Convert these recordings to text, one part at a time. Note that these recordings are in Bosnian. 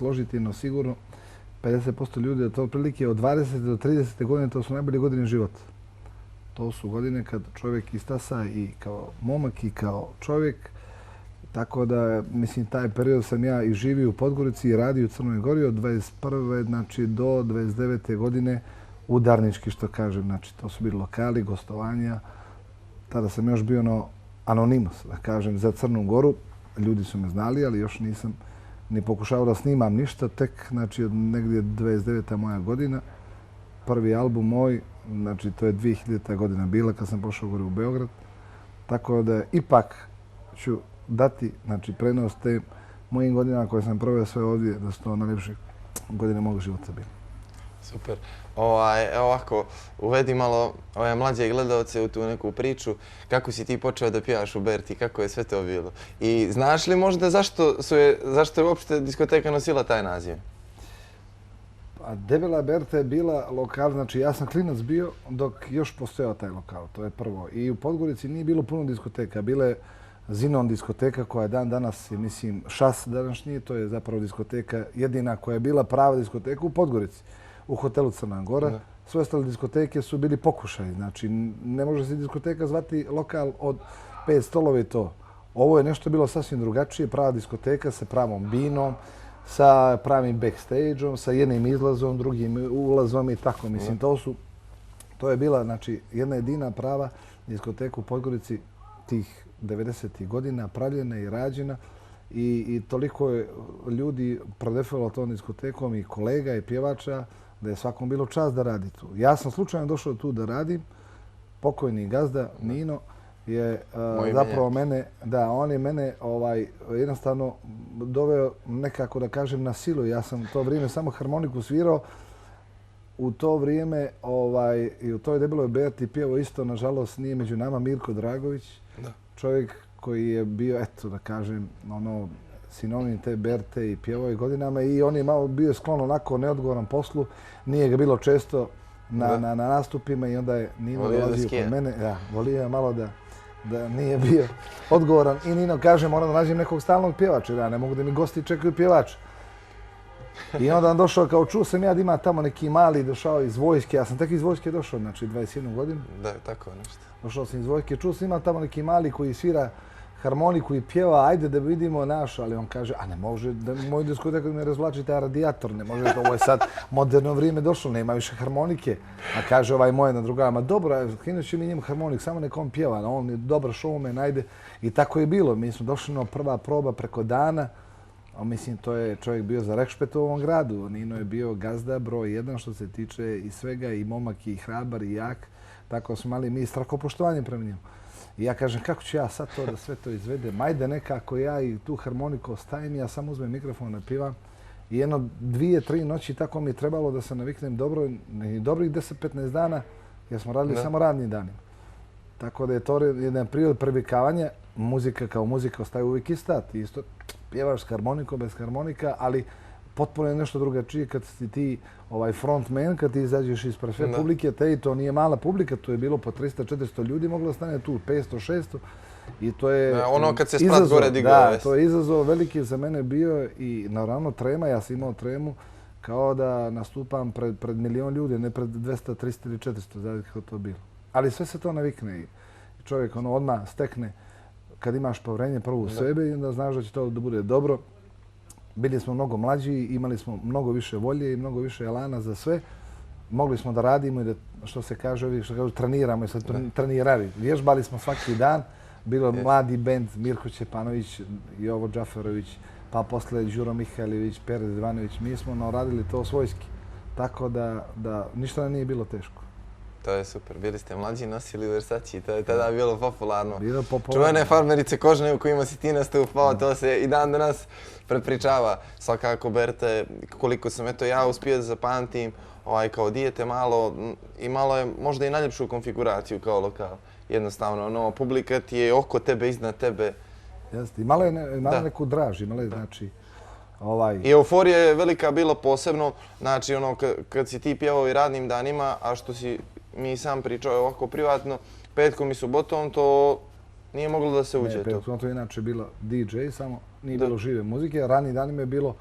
složiti, no sigurno 50% ljudi, to otprilike od 20. do 30. godine, to su najbolje godine života. To su godine kad čovjek istasa i kao momak i kao čovjek. Tako da, mislim, taj period sam ja i živio u Podgorici i radio u Crnoj Gori od 21. znači do 29. godine udarnički, što kažem. Znači, to su bili lokali, gostovanja. Tada sam još bio anonimus, da kažem, za Crnu Goru. Ljudi su me znali, ali još nisam ni pokušao da snimam ništa. Tek, znači, od negdje 29. moja godina, prvi album moj, znači, to je 2000. godina bila kad sam pošao gore u Beograd. Tako da, ipak ću dati, znači, prenos te mojim godinama koje sam proveo sve ovdje, da su to najljepše godine mog života bili. Super. Evo ovako, uvedi malo ove mlađe gledalce u tu neku priču. Kako si ti počeo da pjevaš u Berti? Kako je sve to bilo? I znaš li možda zašto je uopšte diskoteka nosila taj naziv? A Debela Berta je bila lokal, znači ja sam klinac bio dok još postojao taj lokal, to je prvo. I u Podgorici nije bilo puno diskoteka, bila je Zinon diskoteka koja je danas, mislim, šas današnji, to je zapravo diskoteka jedina koja je bila prava diskoteka u Podgorici, u hotelu Crna Gora. Sve ostale diskoteke su bili pokušaj, znači ne može se diskoteka zvati lokal od 5 stolova i to. Ovo je nešto bilo sasvim drugačije, prava diskoteka sa pravom binom, sa pravim backstage-om, sa jednim izlazom, drugim ulazom i tako. Mislim, to je bila, znači, jedna jedina prava diskoteka u Podgorici tih 90. godina, pravljena i rađena i toliko je ljudi prodefilo tom diskotekom i kolega i pjevača da je svakom bilo čast da radi tu. Ja sam slučajno došao tu da radim, pokojni gazda Nino je zapravo mene, da, on je mene jednostavno doveo nekako da kažem na silu. Ja sam u to vrijeme samo harmoniku svirao. U to vrijeme i u toj Debeloj Berti pjevao isto, nažalost, nije među nama Mirko Dragović. Čovjek koji je bio, eto da kažem, sinonim te Berte i pjevao je godinama i on je malo bio sklon onako neodgovoran poslu. Nije ga bilo često na nastupima i onda je Nino dolazio kod mene. Ja, volio je malo da nije bio odgovoran. I Nino kaže, moram da nađem nekog stalnog pjevača. Ja ne mogu da mi gosti čekaju pjevača. I onda on došao, kao čuo sam ja da ima tamo neki mali, došao iz vojske. Ja sam tek iz vojske došao, znači 21 godinu. Da, tako nešto. Došao sam iz vojske, čuo sam ima tamo neki mali koji svira harmoniku i pjeva, ajde da vidimo naš, ali on kaže, a ne može, moj diskotek da me razvlači taj radijator, ne može, ovo je sad moderno vrijeme došlo, nema više harmonike. A kaže ovaj moj na drugama, dobro, skinut će mi njemu harmonik, samo nek on pjeva, on je dobar showman, ajde. I tako je bilo, mi smo došli na prva proba preko dana, mislim, to je čovjek bio za rekšpet u ovom gradu, Nino je bio gazda broj jedan što se tiče i svega, i momak, i hrabar, i jak, tako smo imali mi strahopoštovanje prema njemu. I ja kažem, kako ću ja sad to da sve to izvedem? Ajde nekako ja i tu harmoniku ostavim, ja samo uzmem mikrofon, napivam. I jedno 2-3 noći tako mi je trebalo da se naviknem dobrih 10-15 dana, jer smo radili samo radnim danima. Tako da je to jedan period previkavanja. Muzika kao muzika ostaje uvijek ista. Ti isto pjevaš s harmonikom, bez harmonika, ali potpuno je nešto drugačije kad si ti frontman, kad ti izađeš ispred sve publike, te i to nije mala publika, to je bilo po 300-400 ljudi moglo da stane tu, 500-600 i to je ono kad se sprat gore digao. Da, to je izazov veliki za mene bio i naravno trema, ja sam imao tremu kao da nastupam pred milion ljudi, ne pred 200, 300 ili 400, znači kako to bilo. Ali sve se to navikne i čovjek odmah stekne kad imaš povjerenje prvo u sebe i onda znaš da će to da bude dobro. Bili smo mnogo mlađi, imali smo mnogo više volje i mnogo više elana za sve. Mogli smo da radimo i da, što se kaže, treniramo i sad trenirali. Vježbali smo svaki dan. Bilo je mladi bend, Mirko Čepanović, Jovo Džaferović, pa posle Đuro Mihajlović, Perez Ivanović. Mi smo radili to svojski. Tako da ništa nam nije bilo teško. To je super. Bili ste mlađi, nosili Versace, to je tada bilo popularno. Čuvene farmerice kožne u kojima si ti nastupao, to se i dan danas prepričava. Svakako, Berte, koliko sam ja uspio da zapamtim, kao dijete malo, imalo je možda i najljepšu konfiguraciju kao lokal. Jednostavno, publika ti je oko tebe, iznad tebe. Jeste, imala je neku draž, imala je znači... I euforija je velika bila posebno, znači kad si ti pjevao i radnim danima, a što si mi sam pričao ovako privatno, petkom i subotom to nije moglo da se uđe. Ne, petkom to je inače bila DJ, samo nije bilo žive muzike, a radnim danima je bilo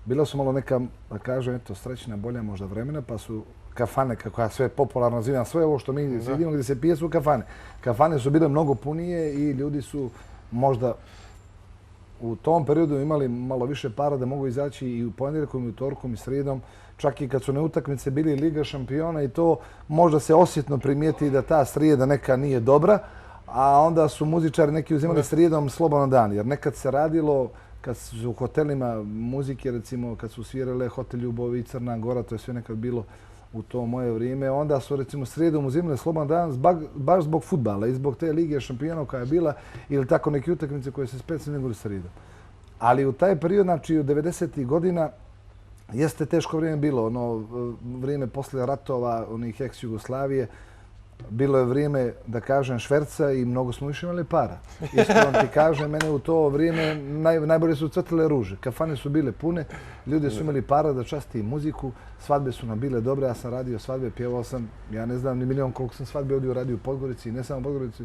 bila su malo neka, da kažem, eto, srećna, bolja možda vremena, pa su kafane, kako ja sve popularno nazivam, sve ovo što mi vidimo gdje se pije su kafane. Kafane su bile mnogo punije i ljudi su možda u tom periodu imali malo više para da mogu izaći i u ponedjeljkom, i utorkom, i srijedom. Čak i kad su na utakmice bili Liga šampiona i to možda se osjetno primijeti da ta srijeda neka nije dobra, a onda su muzičari neki uzimali srijedom slobodan dan. Jer nekad se radilo, kad su u hotelima muzike, recimo kad su svirale Hotel Ljubovi, Crna Gora, to je sve nekad bilo u to moje vrijeme, onda su recimo srijedom uzimali slobodan dan baš zbog fudbala i zbog te Lige šampiona koja je bila ili tako neke utakmice koje se specijalno negoli srijedom. Ali u taj period, znači u 90. godina, jeste teško vrijeme bilo, ono vrijeme poslije ratova, onih ex-Jugoslavije, bilo je vrijeme, da kažem, šverca i mnogo smo više imali para. Iskreno ti kažem, mene u to vrijeme najbolje su cvetile ruže. Kafane su bile pune, ljudi su imali para da časti muziku, svadbe su nam bile dobre, ja sam radio svadbe, pjevao sam, ja ne znam ni milion koliko sam svadbe ovdje uradio u Podgorici, i ne samo u Podgorici,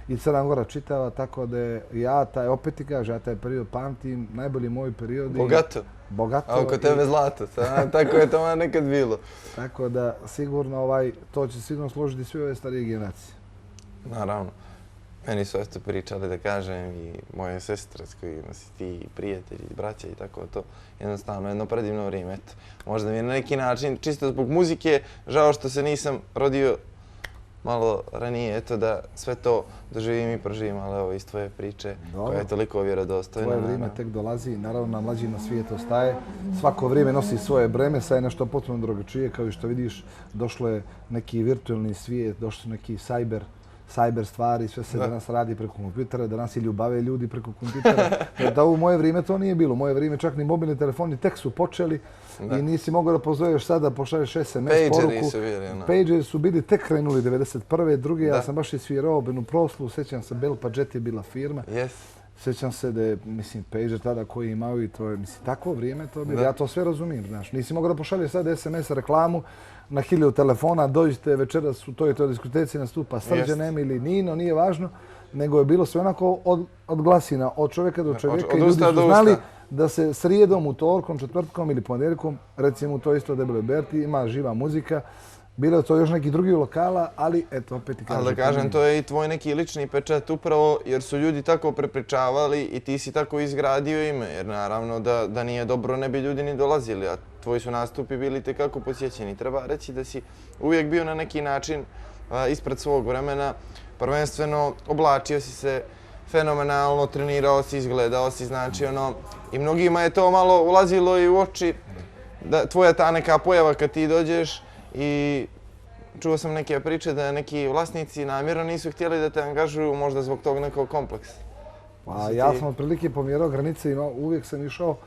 i Crna Gora čitava, tako da ja opet ti kažem, ja taj period pamtim, najbolji moj period. Bogato. Bogato. A oko tebe zlato, tako je to nekad bilo. Tako da sigurno to će sigurno složiti sve ove starije generacije. Naravno. Meni su isto pričali, da kažem, i moje sestre s kojima si ti prijatelji, braća i tako to. Jednostavno, jedno predivno vrijeme. Možda mi je na neki način, čisto zbog muzike, žao što se nisam rodio malo ranije, eto da sve to doživim i proživim, ali evo iz tvoje priče koja je toliko vjerodostojna. Tvoje vrijeme tek dolazi, naravno na mlađima svijet ostaje. Svako vrijeme nosi svoje breme, sad je nešto potpuno drugačije, kao i što vidiš, došlo je neki virtualni svijet, došlo su neki cyber stvari, sve se danas radi preko kompjutera, danas i ljubave ljudi preko kompjutera. Da u moje vrijeme to nije bilo. U moje vrijeme čak ni mobilni telefoni tek su počeli i nisi mogao da pozoveš sada, pošalješ SMS poruku. Pageri su bili. Pageri su bili tek krenuli 91. Drugi, ja sam baš isvirao Benu Proslu, sjećam se, Bell Padgett je bila firma. Sjećam se da je, mislim, pager tada koji imao i to je, mislim, takvo vrijeme to bilo. Ja to sve razumijem, znaš. Nisi mogao da pošalješ sad SMS reklamu na 1000 telefona, dođite večeras u toj diskoteci nastupa Srđan ili Nino, nije važno, nego je bilo sve onako od glasina, od čovjeka do čovjeka i ljudi su znali da se srijedom, utorkom, četvrtkom ili ponedjeljkom, recimo u to isto Debeloj Berti, ima živa muzika. Bilo je to još neki drugi lokala, ali eto, opet ti kažem. Ali da kažem, to je i tvoj neki lični pečat upravo jer su ljudi tako prepričavali i ti si tako izgradio ime. Jer naravno da nije dobro ne bi ljudi ni dolazili, a tvoji su nastupi bili tekako posjećeni. Treba reći da si uvijek bio na neki način ispred svog vremena. Prvenstveno oblačio si se fenomenalno, trenirao si, izgledao si, znači ono, i mnogima je to malo ulazilo i u oči. Tvoja ta neka pojava kad ti dođeš i čuo sam neke priče da neki vlasnici namjerno nisu htjeli da te angažuju možda zbog tog nekog kompleksa. Pa ja sam otprilike pomjerao granice i uvijek sam išao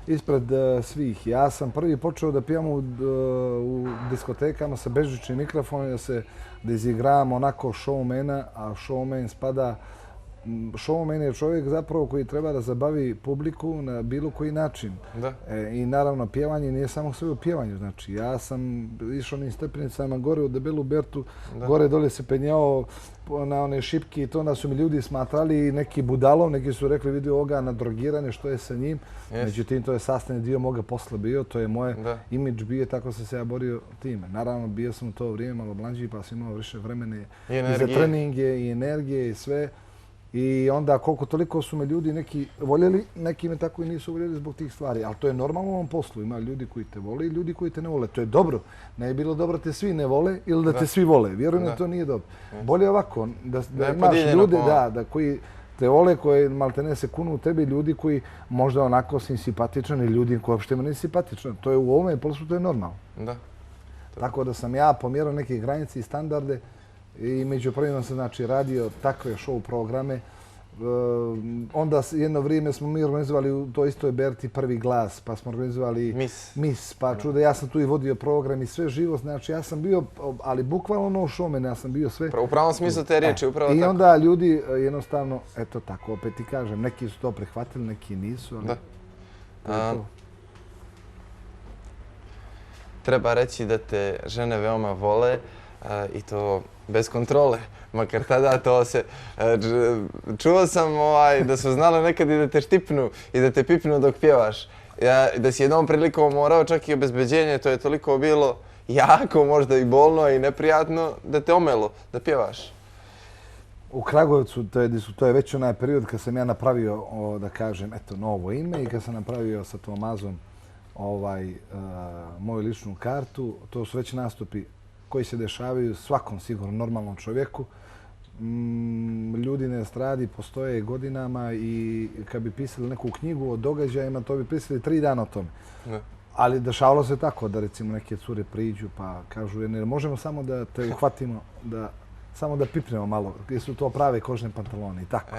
ispred svih. Ja sam prvi počeo da pijem u diskotekama sa bežičnim mikrofonom, da izigram onako showmana, a showman spada... Showman je čovjek zapravo koji treba da zabavi publiku na bilo koji način. I naravno, pjevanje nije samo sve u pjevanju. Znači, ja sam išao onim stepenicama gore u Debelu Bertu, gore dolje se penjao na one šipke i to onda su mi ljudi smatrali neki budalom, neki su rekli vidi ovoga nadrogirane, što je sa njim. Međutim, to je sastavni dio moga posla bio, to je moje imidž bio, tako sam se ja borio time. Naravno, bio sam u to vrijeme malo mlađi pa sam imao više vremena i za treninge i energije i sve. I onda koliko toliko su me ljudi neki voljeli, neki me tako i nisu voljeli zbog tih stvari. Ali to je normalno u ovom poslu. Ima ljudi koji te vole i ljudi koji te ne vole. To je dobro. Ne je bilo dobro da te svi ne vole ili da te svi vole. Vjerujem da to nije dobro. Bolje ovako, da imaš ljude koji te vole, koji maltene se kunu u tebi, ljudi koji možda onako si simpatičan i ljudi koji uopšte ima nisi simpatičan. To je u ovome poslu, to je normalno. Tako da sam ja pomjerao neke granice i standarde. I među prvima sam radio takve show programe. Onda jedno vrijeme smo mi organizovali u toj istoj Berti Prvi glas, pa smo organizovali Miss, pa čude, ja sam tu i vodio program i sve živo. Znači ja sam bio, ali bukvalno no showman, ja sam bio sve. U pravom smislu te riječi, upravo tako. I onda ljudi jednostavno, eto tako, opet ti kažem, neki su to prihvatili, neki nisu. Treba reći da te žene veoma vole i to bez kontrole, makar tada to se... Čuo sam da su znali nekad i da te štipnu i da te pipnu dok pjevaš. da si jednom prilikom morao čak i obezbeđenje, to je toliko bilo jako, možda i bolno i neprijatno, da te omelo, da pjevaš. U Kragujevcu to je već onaj period kad sam ja napravio, da kažem, eto, novo ime i kad sam napravio sa Tomazom moju ličnu kartu. To su već nastupi koji se dešavaju svakom sigurno normalnom čovjeku. Ljudi na estradi postoje godinama i kad bi pisali neku knjigu o događajima, to bi pisali 3 dana o tome. Ali dešavalo se tako da recimo neke cure priđu pa kažu ne možemo samo da te uhvatimo, samo da pipnemo malo, jer su to prave kožne pantalone i tako.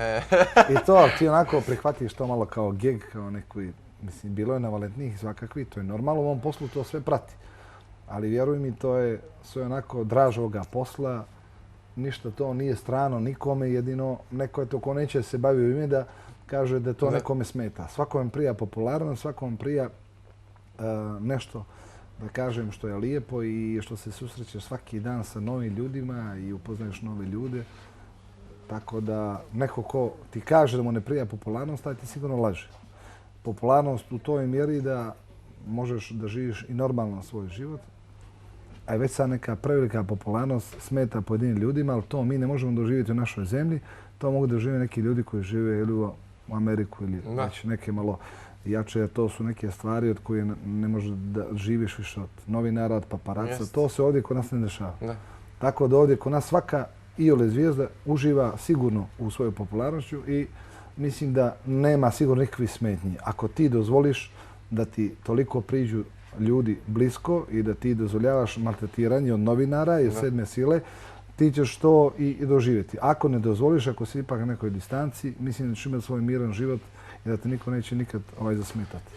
I to ti onako prihvatiš to malo kao geg, kao neki, mislim, bilo je na valentnih svakakvi, to je normalno, u ovom poslu to sve prati. Ali vjeruj mi, to je sve onako draž ovoga posla, ništa to nije strano nikome, jedino neko je to ko neće se bavi u ime da kaže da to nekome smeta. Svakom prija popularno, svakom prija nešto, da kažem, što je lijepo i što se susrećeš svaki dan sa novim ljudima i upoznaješ nove ljude. Tako da neko ko ti kaže da mu ne prija popularnost, taj ti sigurno laže. Popularnost u toj mjeri da možeš da živiš i normalno svoj život, a već sad neka prevelika popularnost smeta pojedinim ljudima, ali to mi ne možemo doživjeti u našoj zemlji. To mogu doživjeti neki ljudi koji žive ili u Ameriku ili već neke malo jače, jer to su neke stvari od koje ne možeš da živiš više od novinara, od paparaca. To se ovdje kod nas ne dešava. Tako da ovdje kod nas svaka iole zvijezda uživa sigurno u svojoj popularnošću i mislim da nema sigurno nikakvih smetnji. Ako ti dozvoliš da ti toliko priđu ljudi blisko i da ti dozvoljavaš maltretiranje od novinara i sedme sile, ti ćeš to i doživjeti. Ako ne dozvoliš, ako si ipak na nekoj distanci, mislim da ćeš imati svoj miran život i da te niko neće nikad zasmetati.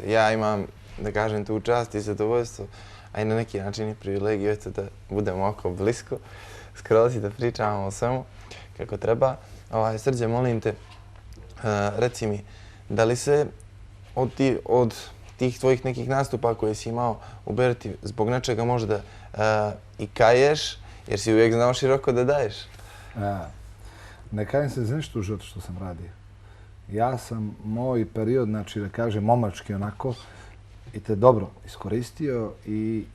Ja imam, da kažem, tu čast i zadovoljstvo, a i na neki način i privilegiju da budemo oko blisko, skroz i da pričamo o svemu kako treba. Srđe, molim te, reci mi, da li se od tih tvojih nekih nastupa koje si imao u Berti zbog nečega možda i kaješ, jer si uvijek znao široko da daješ? Ne kajem se za nešto u životu što sam radio. Ja sam moj period, znači da kažem momački onako, i te dobro iskoristio i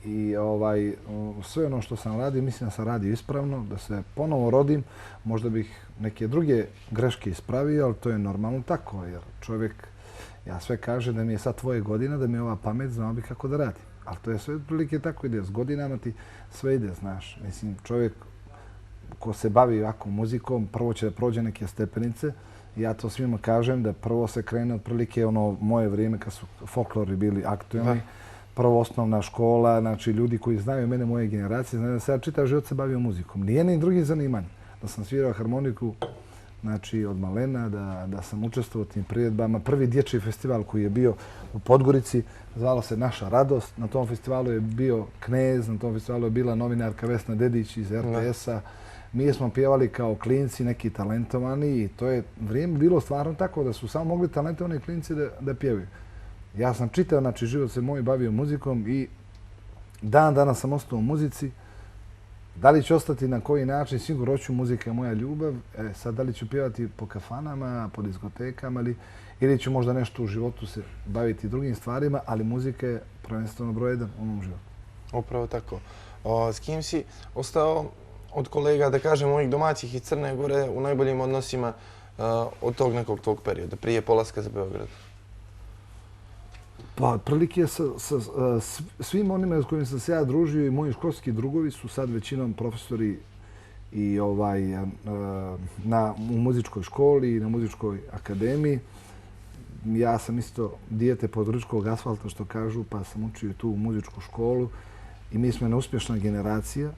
sve ono što sam radio, mislim da sam radio ispravno, da se ponovo rodim. Možda bih neke druge greške ispravio, ali to je normalno tako, jer čovjek, ja sve kaže da mi je sad tvoje godina, da mi je ova pamet, znao bi kako da radi. Ali to je sve otprilike tako ide. S godinama ti sve ide, znaš. Mislim, čovjek ko se bavi ovako muzikom, prvo će da prođe neke stepenice. Ja to svima kažem da prvo se krene otprilike ono moje vrijeme kad su folklori bili aktualni. Prvo osnovna škola, znači ljudi koji znaju mene, moje generacije, znaju da se ja čitav život se bavio muzikom. Nijednim drugim zanimanjem. Da sam svirao harmoniku, znači od malena, da sam učestvovao u tim priredbama. Prvi dječji festival koji je bio u Podgorici, zvalo se Naša radost. Na tom festivalu je bio Knez, na tom festivalu je bila novinarka Vesna Dedić iz RTS-a. Mi smo pjevali kao klinci, neki talentovani i to je vrijeme bilo stvarno tako da su samo mogli talentovani klinci da pjevaju. Ja sam čitao, znači život se moj bavio muzikom i dan danas sam ostao u muzici. Da li ću ostati na koji način, sigurno hoću, muzika je moja ljubav. Sad da li ću pjevati po kafanama, po diskotekama ili ću možda nešto u životu se baviti drugim stvarima, ali muzika je prvenstveno broj 1 u mom životu. Upravo tako. S kim si ostao od kolega, da kažem, ovih domaćih iz Crne Gore u najboljim odnosima od tog nekog tog perioda, prije polaska za Beograd? Pa, otprilike sa svim onima s kojima sam se ja družio i moji školski drugovi su sad većinom profesori i u muzičkoj školi i na muzičkoj akademiji. Ja sam isto dijete područkog asfalta, što kažu, pa sam učio tu muzičku školu i mi smo jedna uspješna generacija.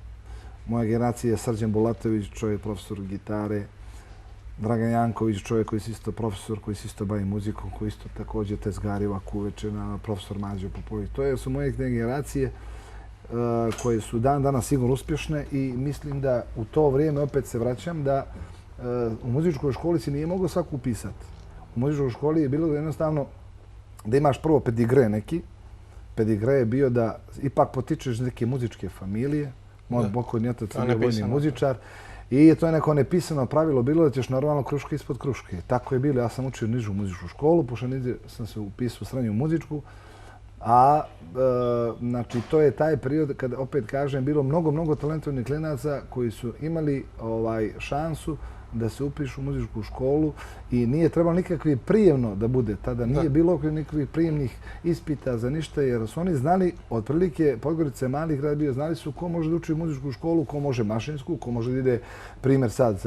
Moja generacija je Srđan Bulatović, čovjek profesor gitare, Dragan Janković, čovjek koji je isto profesor, koji se isto bavi muzikom, koji isto također tezgariva kuvečena, profesor Mađo Popović. To su moje generacije koje su dan danas sigurno uspješne i mislim da u to vrijeme, opet se vraćam, da u muzičkoj školi si nije mogao svaku upisati. U muzičkoj školi je bilo jednostavno da imaš prvo pedigre neki. Pedigre je bio da ipak potičeš neke muzičke familije. Moj pokojni otac je bio vojni muzičar. I to je neko nepisano pravilo bilo da ćeš normalno kruške ispod kruške. Tako je bilo. Ja sam učio nižu muzičku školu, pošto nigdje sam se upisao u srednju muzičku. A znači, to je taj period kada, opet kažem, bilo mnogo talentovnih klinaca koji su imali šansu da se upišu u muzičku školu i nije trebalo nikakvi prijemno da bude. Tada nije bilo nikakvih prijemnih ispita za ništa jer su oni znali, otprilike Podgorica je mali grad bio, znali su ko može da uči u muzičku školu, ko može mašinsku, ko može da ide primjer sad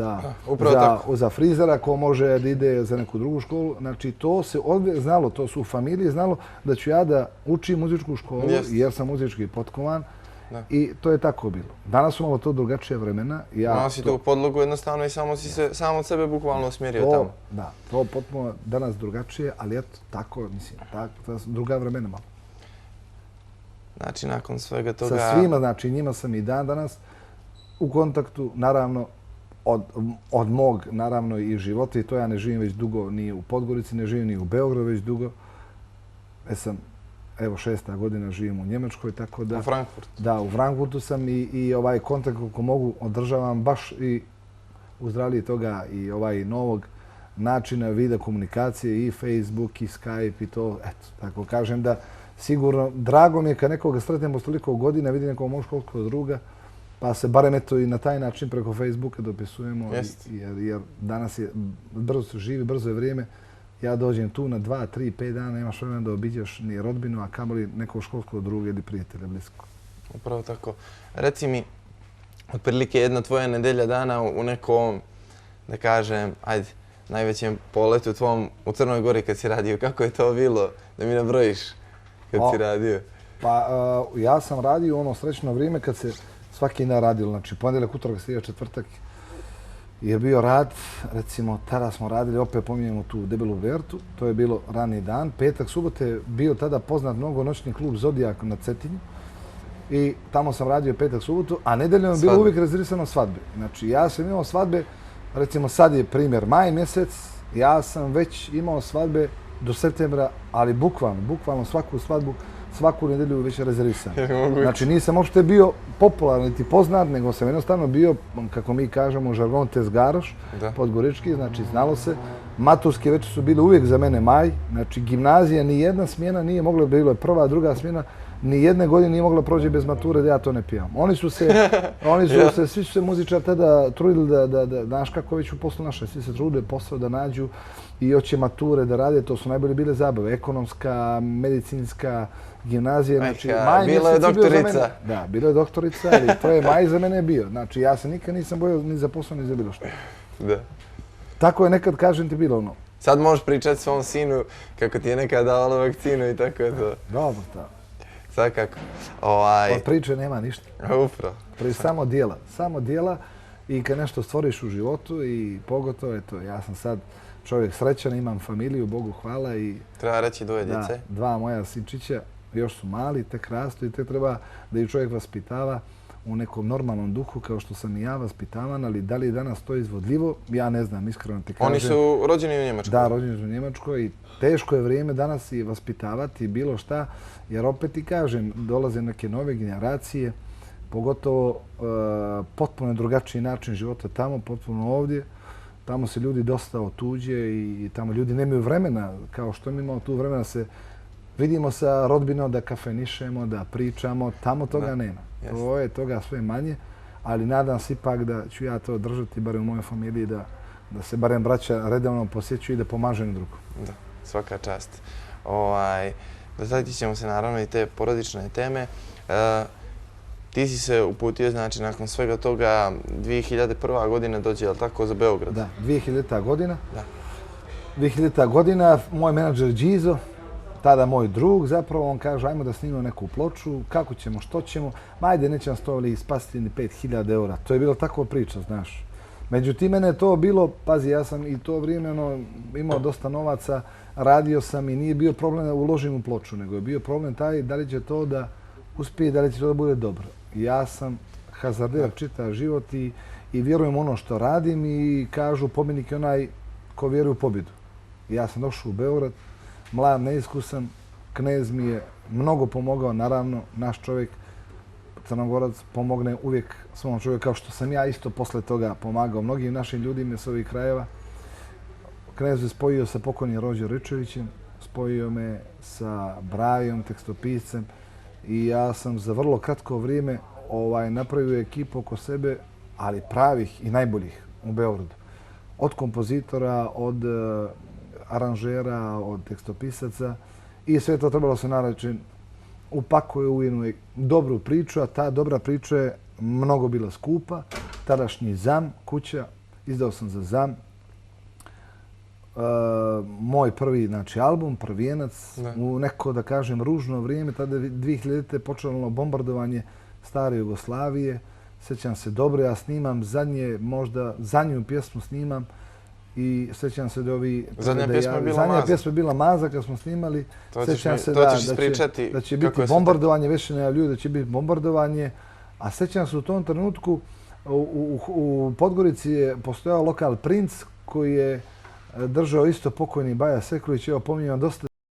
za frizera, ko može da ide za neku drugu školu. Znači to se odvijek znalo, to su u familiji znalo da ću ja da učim muzičku školu jer sam muzički potkovan. I to je tako bilo. Danas su malo to drugačije vremena. Danas si tu podlogu jednostavno i samo si se sam od sebe bukvalno usmjerio tamo. Da, to potpuno danas drugačije, ali eto, tako, mislim, to su druga vremena malo. Znači, nakon svega toga... Sa svima, znači, njima sam i dan danas u kontaktu, naravno, od mog, naravno, i života. I to ja ne živim već dugo ni u Podgorici, ne živim ni u Beogradu već dugo. Evo 6. godina živim u Njemačkoj, tako da... U Frankfurtu? Da, u Frankfurtu sam i ovaj kontakt koliko mogu održavam baš i u zdravlji toga i ovaj novog načina vida komunikacije i Facebook i Skype i to, eto, tako kažem da sigurno, drago mi je kad nekoga sretnemo s toliko godina, vidim nekog mog školskog druga, pa se barem eto i na taj način preko Facebooka dopisujemo, jer danas je, brzo se živi, brzo je vrijeme. Ja dođem tu na 2, 3, 5 dana, nemaš vremena da obiđeš ni rodbinu, a kamoli nekog školskog druga ili prijatelja blisko. Upravo tako. Reci mi, otprilike jedna tvoja nedelja dana u nekom, da kažem, ajde, najvećem poletu tvom u Crnoj Gori kad si radio. Kako je to bilo da mi nabrojiš kad si radio? Pa ja sam radio ono srećno vrijeme kad se svaki dan radilo. Znači ponedjeljak, utorak, srijeda, četvrtak je bio rad, recimo tada smo radili, opet pominjemo tu Debelu Bertu, to je bilo rani dan. Petak, subote je bio tada poznat mnogo noćni klub Zodijak na Cetinju i tamo sam radio petak, subotu, a nedeljom je bilo uvijek rezervisano svadbe. Znači ja sam imao svadbe, recimo sad je primjer maj mjesec, ja sam već imao svadbe do septembra, ali bukvalno svaku svadbu, svaku nedelju već rezervisan. Znači nisam uopšte bio popularan niti poznat, nego sam jednostavno bio, kako mi kažemo, žargon tezgaroš, podgorički, znači znalo se. Maturske već su bile uvijek za mene maj, znači gimnazija, ni jedna smjena nije mogla, bilo je prva, druga smjena, ni jedne godine nije mogla proći bez mature da ja to ne pivam. Oni su se, svi su se muzičari tada trudili da, znaš kako već u poslu naše, svi se trude posao da nađu i hoće mature da rade, to su najbolje bile zabave, ekonomska, medicinska, gimnazija, znači maj mjesec je bio za mene. Da, bila je doktorica, ali to je maj za mene bio. Znači ja se nikad nisam bojao ni za posao, ni za bilo što. Da. Tako je nekad, kažem ti, bilo ono. Sad možeš pričati svom sinu kako ti je nekad davala vakcinu i tako je to. Dobro, da. Svakako. Od priče nema ništa. Upravo. Samo dijela i kad nešto stvoriš u životu i pogotovo, eto, ja sam sad čovjek srećan, imam familiju, Bogu hvala i... Treba reći dvoje djece. Dva moja sinčića, još su mali, tek rastu i te treba da ih čovjek vaspitava u nekom normalnom duhu kao što sam i ja vaspitavan, ali da li je danas to izvodljivo, ja ne znam, iskreno ti kažem. Oni su rođeni u Njemačkoj? Da, rođeni su u Njemačkoj i teško je vrijeme danas i vaspitavati bilo šta, jer opet ti kažem, dolaze neke nove generacije, pogotovo potpuno drugačiji način života tamo, potpuno ovdje. Tamo se ljudi dosta otuđe i tamo ljudi nemaju vremena, kao što mi imamo tu vremena se vidimo sa rodbinom da kafenišemo, da pričamo, tamo toga nema. To je toga sve manje, ali nadam se ipak da ću ja to držati, barem u mojoj familiji, da se barem braća redovno posjećuju i da pomažem drugom. Da, svaka čast. Dotaknut ćemo se naravno i te porodične teme. Ti si se uputio, znači, nakon svega toga, 2001. godina dođe, je li tako, za Beograd? Da, 2000. godina. 2000. godina, moj menadžer Đizo, tada moj drug, zapravo on kaže, ajmo da snimamo neku ploču, kako ćemo, što ćemo, ma ajde, neće nas to spasiti ni 5000 eura. To je bilo takva priča, znaš. Međutim, mene je to bilo, pazi, ja sam i to vrijeme imao dosta novaca, radio sam i nije bio problem da uložim u ploču, nego je bio problem taj da li će to da uspije, da li će to da bude dobro. Ja sam hazarder čitav život i vjerujem ono što radim i kažu pobjednik je onaj ko vjeruje u pobjedu. Ja sam došao u Beograd, mlad, neiskusan, knez mi je mnogo pomogao, naravno, naš čovjek Crnogorac pomogne uvijek svom čovjeku, kao što sam ja isto posle toga pomagao mnogim našim ljudima s ovih krajeva. Knez je spojio sa pokojnim Rođe Ričevićem, spojio me sa Brajom, tekstopiscem i ja sam za vrlo kratko vrijeme napravio ekipu oko sebe, ali pravih i najboljih u Beogradu. Od kompozitora, od aranžera, od tekstopisaca i sve to trebalo se nareći upakuje u jednu dobru priču, a ta dobra priča je mnogo bila skupa. Tadašnji ZAM, kuća, izdao sam za ZAM. Moj prvi album, prvijenac, u neko, da kažem, ružno vrijeme, tada 2000. počelo bombardovanje stare Jugoslavije. Sjećam se dobro, ja snimam zadnju pjesmu snimam i sjećam se da ovi... Zadnja pjesma je bila Maza kad smo snimali. Sjećam se da će biti bombardovanje, već se najavljuju da će biti bombardovanje. A sjećam se u tom trenutku u Podgorici je postojao lokal Princ koji je držao isto pokojni Baja Sekulić. Evo, pominjam dosta